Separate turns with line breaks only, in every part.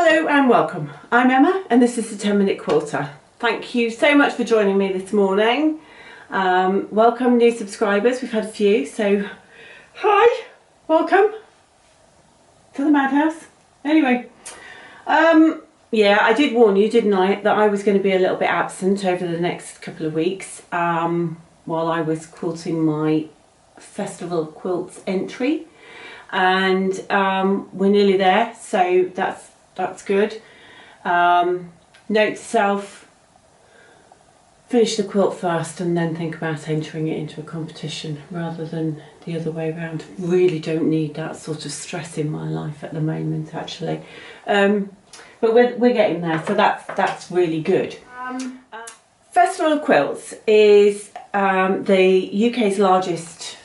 Hello and welcome. I'm Emma and this is the 10-Minute Quilter. Thank you so much for joining me this morning. Welcome new subscribers, we've had a few, so hi, welcome to the madhouse. Anyway, yeah, I did warn you, didn't I, that I was going to be a little bit absent over the next couple of weeks while I was quilting my Festival of Quilts entry, and we're nearly there, so that's good. Note to self, finish the quilt first and then think about entering it into a competition rather than the other way around. Really don't need that sort of stress in my life at the moment, actually. But we're getting there, so that's really good. Festival of Quilts is the UK's largest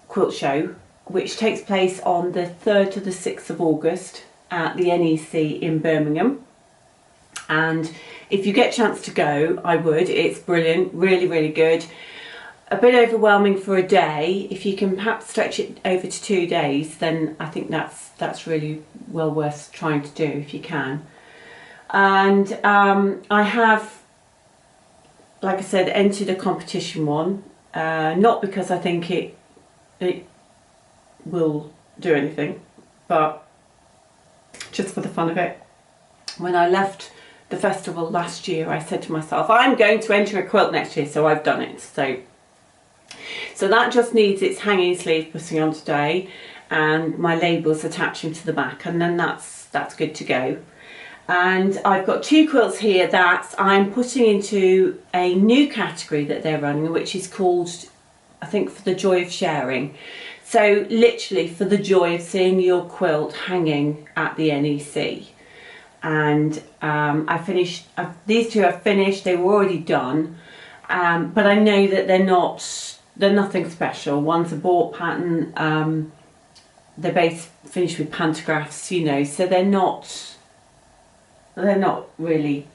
quilt show, which takes place on the 3rd to the 6th of August at the NEC in Birmingham. And if you get a chance to go, I would. It's brilliant, really, really good. A bit overwhelming for a day. If you can perhaps stretch it over to 2 days, then I think that's really well worth trying to do if you can. And I have, like I said, entered a competition one, not because I think it will do anything, but just for the fun of it. When I left the festival last year, I said to myself, I'm going to enter a quilt next year, so I've done it. So that just needs its hanging sleeve putting on today, and my labels attaching to the back, and then that's good to go. And I've got 2 quilts here that I'm putting into a new category that they're running, which is called, I think, For the Joy of Sharing. So literally for the joy of seeing your quilt hanging at the NEC. And I finished, these 2 are finished, they were already done, but I know that they're nothing special. One's a bought pattern, they're both finished with pantographs, you know, so they're not really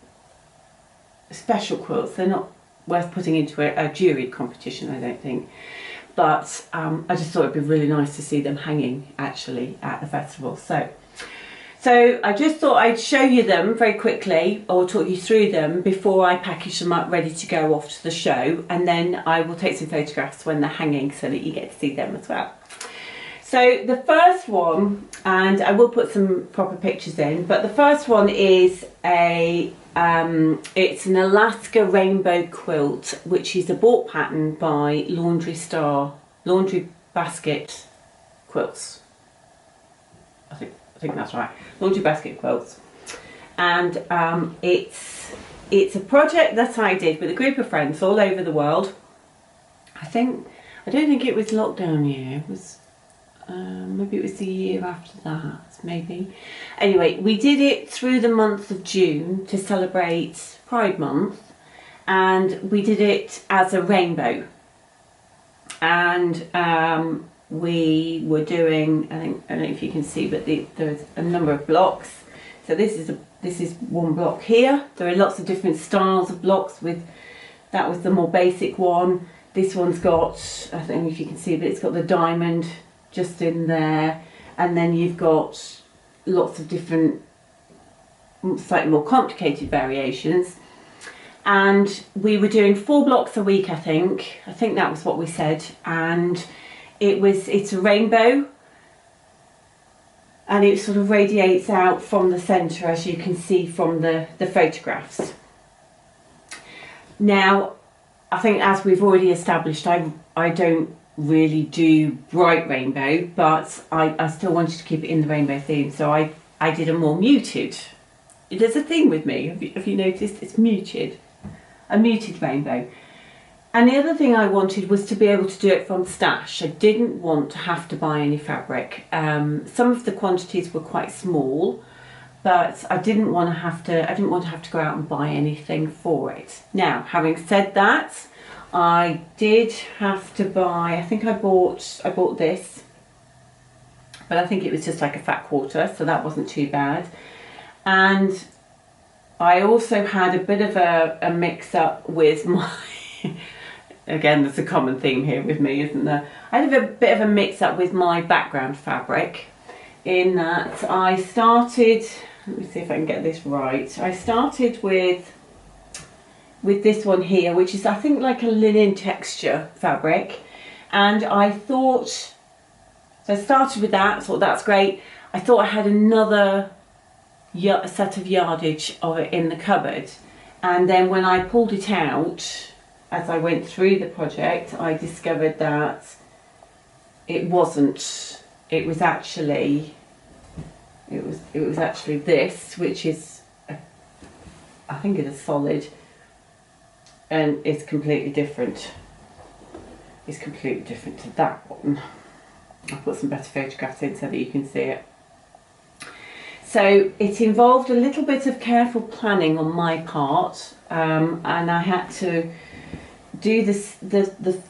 special quilts. They're not worth putting into a juried competition, I don't think. But I just thought it'd be really nice to see them hanging actually at the festival. So I just thought I'd show you them very quickly, or talk you through them before I package them up ready to go off to the show, and then I will take some photographs when they're hanging so that you get to see them as well. So the first one, and I will put some proper pictures in, but the first one is it's an Alaska rainbow quilt, which is a bought pattern by Laundry Basket Quilts. I think that's right. Laundry Basket Quilts, and it's a project that I did with a group of friends all over the world. I don't think it was lockdown year. It was. Maybe it was the year after that, maybe. Anyway, we did it through the month of June to celebrate Pride Month, and we did it as a rainbow. And we were doing, I don't know if you can see, but there's a number of blocks. So this is one block here. There are lots of different styles of blocks. That was the more basic one. This one's got, I don't know if you can see, but it's got the diamond just in there, and then you've got lots of different slightly more complicated variations. And we were doing 4 blocks a week, I think that was what we said, and it's a rainbow, and it sort of radiates out from the centre, as you can see from the photographs. Now, I think, as we've already established, I don't really do bright rainbow, but I still wanted to keep it in the rainbow theme, so I did a more muted. There's a thing with me, have you noticed? It's muted, a muted rainbow. And the other thing I wanted was to be able to do it from stash. I didn't want to have to buy any fabric. Some of the quantities were quite small, but I didn't want to have to go out and buy anything for it. Now, having said that, I did have to buy, I think I bought this, but I think it was just like a fat quarter, so that wasn't too bad. And I also had a bit of a mix-up with my, again, there's a common theme here with me, isn't there? I had a bit of a mix-up with my background fabric, in that I started, let me see if I can get this right. I started with this one here, which is I think like a linen texture fabric, and I thought, so I started with that, thought that's great. I thought I had another set of yardage of it in the cupboard, and then when I pulled it out as I went through the project, I discovered that it wasn't. It was actually this, which is I think it's a solid, and it's completely different. It's completely different to that one. I'll put some better photographs in so that you can see it. So it involved a little bit of careful planning on my part, and I had to do this the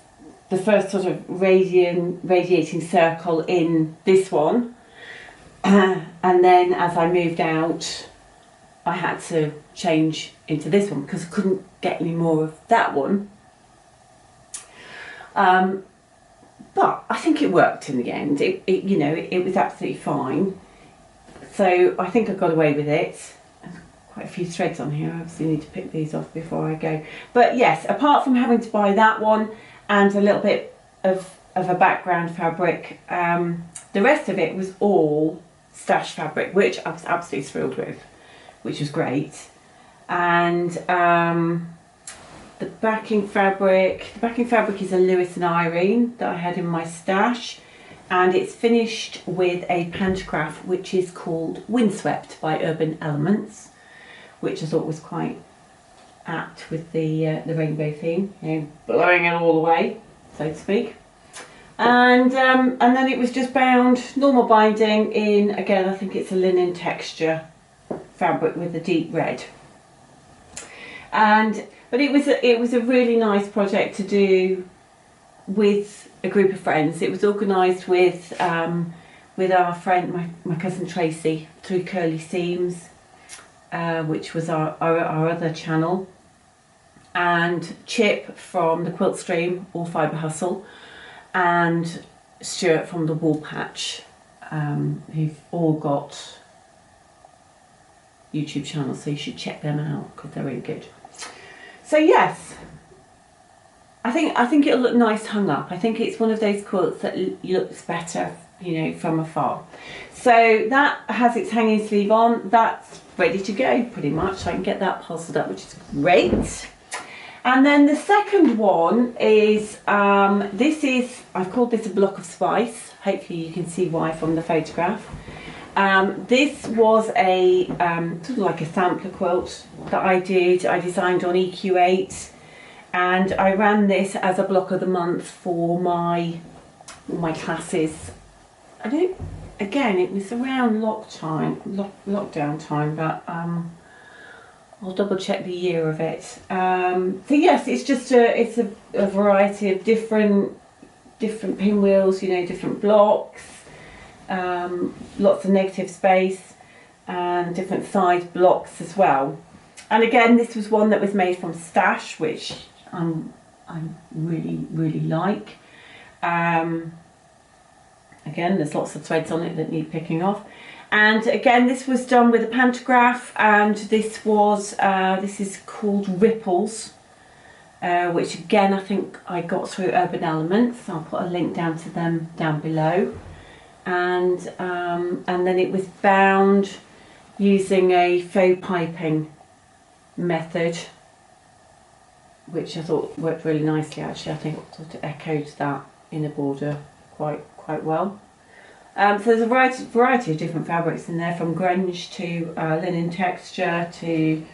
first sort of radiating circle in this one, and then as I moved out I had to change into this one because I couldn't get any more of that one. But I think it worked in the end. It was absolutely fine. So I think I got away with it. There's quite a few threads on here. I obviously need to pick these off before I go. But yes, apart from having to buy that one and a little bit of a background fabric, the rest of it was all stash fabric, which I was absolutely thrilled with, which was great. And the backing fabric is a Lewis and Irene that I had in my stash, and it's finished with a pantograph which is called Windswept by Urban Elements, which I thought was quite apt with the rainbow theme, blowing it all the way, so to speak. And then it was just bound, normal binding in, again I think it's a linen texture fabric with a deep red. But it was a really nice project to do with a group of friends. It was organised with our friend, my cousin Tracy, through Curly Seams, which was our other channel, and Chip from the Quilt Stream, All Fibre Hustle, and Stuart from the Wool Patch, who've all got YouTube channels, so you should check them out because they're really good. So yes, I think it'll look nice hung up. I think it's one of those quilts that looks better, from afar. So that has its hanging sleeve on. That's ready to go pretty much. So I can get that parcelled up, which is great. And then the second one is, I've called this a block of spice. Hopefully you can see why from the photograph. This was a sort of like a sampler quilt that I designed on EQ8, and I ran this as a block of the month for my classes. Again, it was around lockdown time, but I'll double check the year of it. So yes, it's just a variety of different pinwheels, different blocks. Lots of negative space and different size blocks as well. And again, this was one that was made from stash, which I really like. Again, there's lots of threads on it that need picking off. And again, this was done with a pantograph, and this is called Ripples, which again I think I got through Urban Elements. I'll put a link down to them down below. And then it was bound using a faux piping method, which I thought worked really nicely. Actually, I think it sort of echoed that inner border quite well. So there's a variety of different fabrics in there, from grunge to linen texture to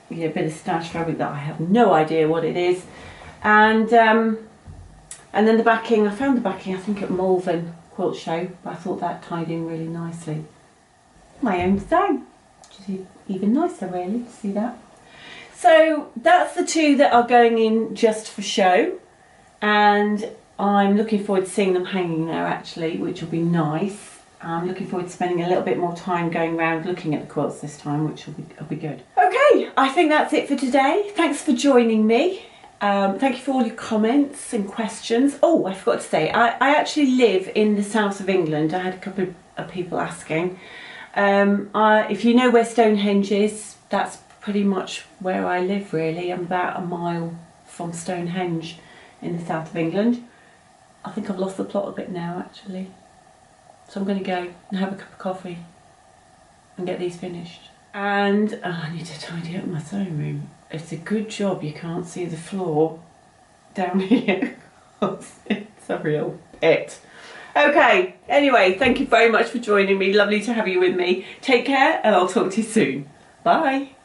a bit of stash fabric that I have no idea what it is, and then the backing. I found the backing I think at Malvern Quilt Show, but I thought that tied in really nicely. My own design, which is even nicer really to see that. So that's the two that are going in just for show, and I'm looking forward to seeing them hanging there actually, which will be nice. I'm looking forward to spending a little bit more time going around looking at the quilts this time, which will be good. Okay, I think that's it for today. Thanks for joining me. Thank you for all your comments and questions. Oh, I forgot to say, I actually live in the south of England. I had a couple of people asking. If you know where Stonehenge is, that's pretty much where I live really. I'm about a mile from Stonehenge in the south of England. I think I've lost the plot a bit now actually. So I'm going to go and have a cup of coffee and get these finished. And I need to tidy up my sewing room. It's a good job you can't see the floor down here. It's a real pit. Okay, anyway, thank you very much for joining me. Lovely to have you with me. Take care and I'll talk to you soon. Bye.